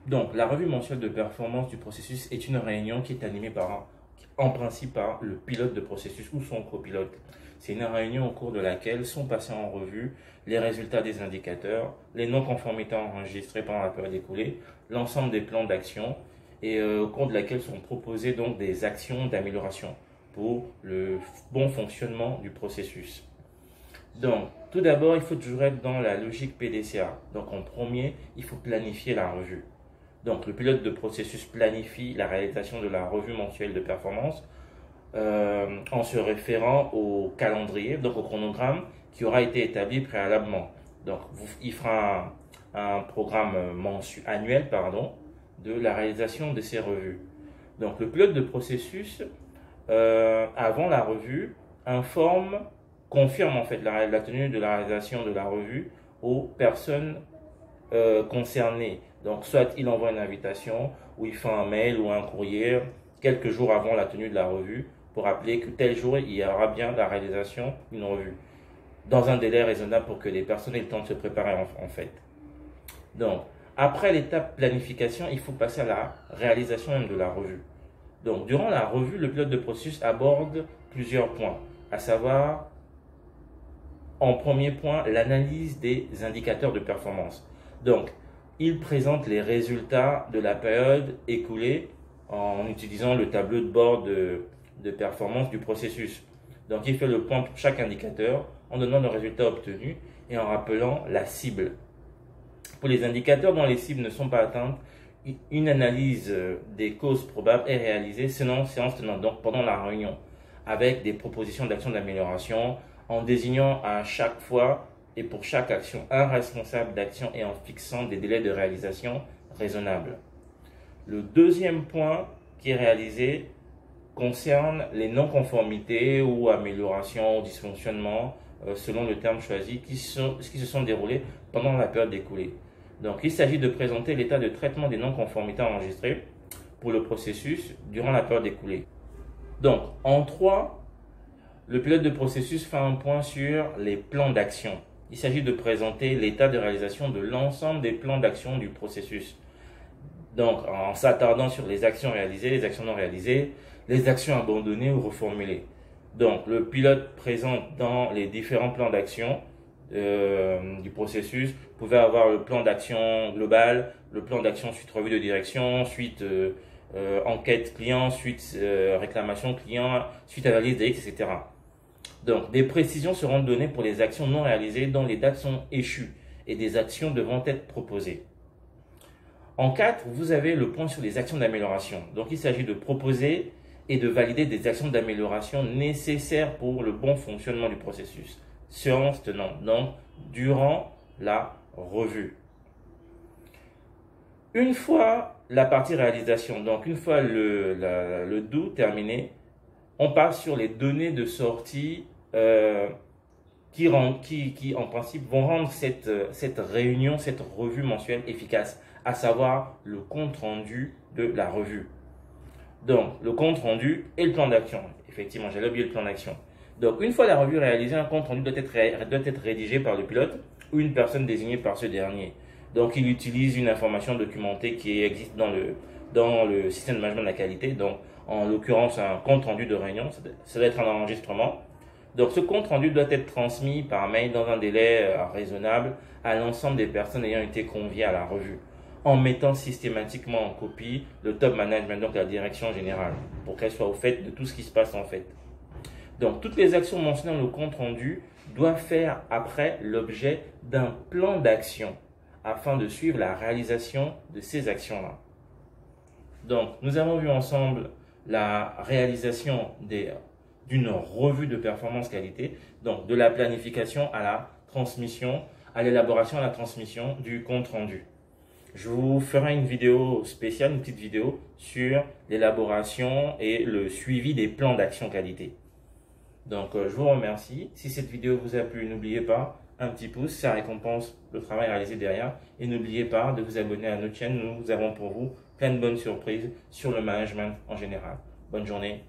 Donc, la revue mensuelle de performance du processus est une réunion qui est animée en principe par le pilote de processus ou son copilote. C'est une réunion au cours de laquelle sont passés en revue les résultats des indicateurs, les non-conformités enregistrées pendant la période écoulée, l'ensemble des plans d'action et au cours de laquelle sont proposées donc des actions d'amélioration pour le bon fonctionnement du processus. Donc, tout d'abord, il faut toujours être dans la logique PDCA. Donc, en premier, il faut planifier la revue. Donc, le pilote de processus planifie la réalisation de la revue mensuelle de performance en se référant au calendrier, donc au chronogramme qui aura été établi préalablement. Donc, il fera un programme annuel de la réalisation de ces revues. Donc, le pilote de processus, avant la revue, confirme en fait la tenue de la réalisation de la revue aux personnes concernées. Donc, soit il envoie une invitation, ou il fait un mail ou un courrier quelques jours avant la tenue de la revue pour rappeler que tel jour, il y aura bien la réalisation d'une revue, dans un délai raisonnable pour que les personnes aient le temps de se préparer en fait. Donc, après l'étape planification, il faut passer à la réalisation même de la revue. Donc, durant la revue, le pilote de processus aborde plusieurs points, à savoir, en premier point, l'analyse des indicateurs de performance. Donc, il présente les résultats de la période écoulée en utilisant le tableau de bord de performance du processus. Donc, il fait le point pour chaque indicateur en donnant le résultat obtenu et en rappelant la cible. Pour les indicateurs dont les cibles ne sont pas atteintes, une analyse des causes probables est réalisée séance tenante, donc pendant la réunion, avec des propositions d'action d'amélioration, en désignant à chaque fois et pour chaque action un responsable d'action et en fixant des délais de réalisation raisonnables. Le deuxième point qui est réalisé concerne les non-conformités ou améliorations ou dysfonctionnements, selon le terme choisi, qui se sont déroulés pendant la période écoulée. Donc, il s'agit de présenter l'état de traitement des non-conformités enregistrées pour le processus durant la période écoulée. Donc, en 3, le pilote de processus fait un point sur les plans d'action. Il s'agit de présenter l'état de réalisation de l'ensemble des plans d'action du processus. Donc, en s'attardant sur les actions réalisées, les actions non réalisées, les actions abandonnées ou reformulées. Donc, le pilote présente dans les différents plans d'action du processus. Vous pouvez avoir le plan d'action global, le plan d'action suite revue de direction, suite enquête client, suite réclamation client, suite analyse des X, etc. Donc, des précisions seront données pour les actions non réalisées dont les dates sont échues et des actions devront être proposées. En 4, vous avez le point sur les actions d'amélioration. Donc, il s'agit de proposer et de valider des actions d'amélioration nécessaires pour le bon fonctionnement du processus. Séance tenante, donc durant la revue. Une fois la partie réalisation, donc une fois le do terminé, on passe sur les données de sortie qui en principe vont rendre cette réunion, cette revue mensuelle efficace, à savoir le compte rendu de la revue. Donc, le compte rendu et le plan d'action. Effectivement, j'avais oublié le plan d'action. Donc, une fois la revue réalisée, un compte rendu doit être rédigé par le pilote ou une personne désignée par ce dernier. Donc, il utilise une information documentée qui existe dans le système de management de la qualité. Donc, en l'occurrence, un compte rendu de réunion, ça doit être un enregistrement. Donc, ce compte rendu doit être transmis par mail dans un délai raisonnable à l'ensemble des personnes ayant été conviées à la revue, en mettant systématiquement en copie le top management, donc la direction générale, pour qu'elle soit au fait de tout ce qui se passe en fait. Donc, toutes les actions mentionnées dans le compte rendu doivent faire après l'objet d'un plan d'action afin de suivre la réalisation de ces actions-là. Donc, nous avons vu ensemble la réalisation d'une revue de performance qualité, donc de la planification à la transmission, à l'élaboration à la transmission du compte rendu. Je vous ferai une vidéo spéciale, une petite vidéo sur l'élaboration et le suivi des plans d'action qualité. Donc, je vous remercie. Si cette vidéo vous a plu, n'oubliez pas un petit pouce, ça récompense le travail réalisé derrière. Et n'oubliez pas de vous abonner à notre chaîne. Nous avons pour vous plein de bonnes surprises sur le management en général. Bonne journée.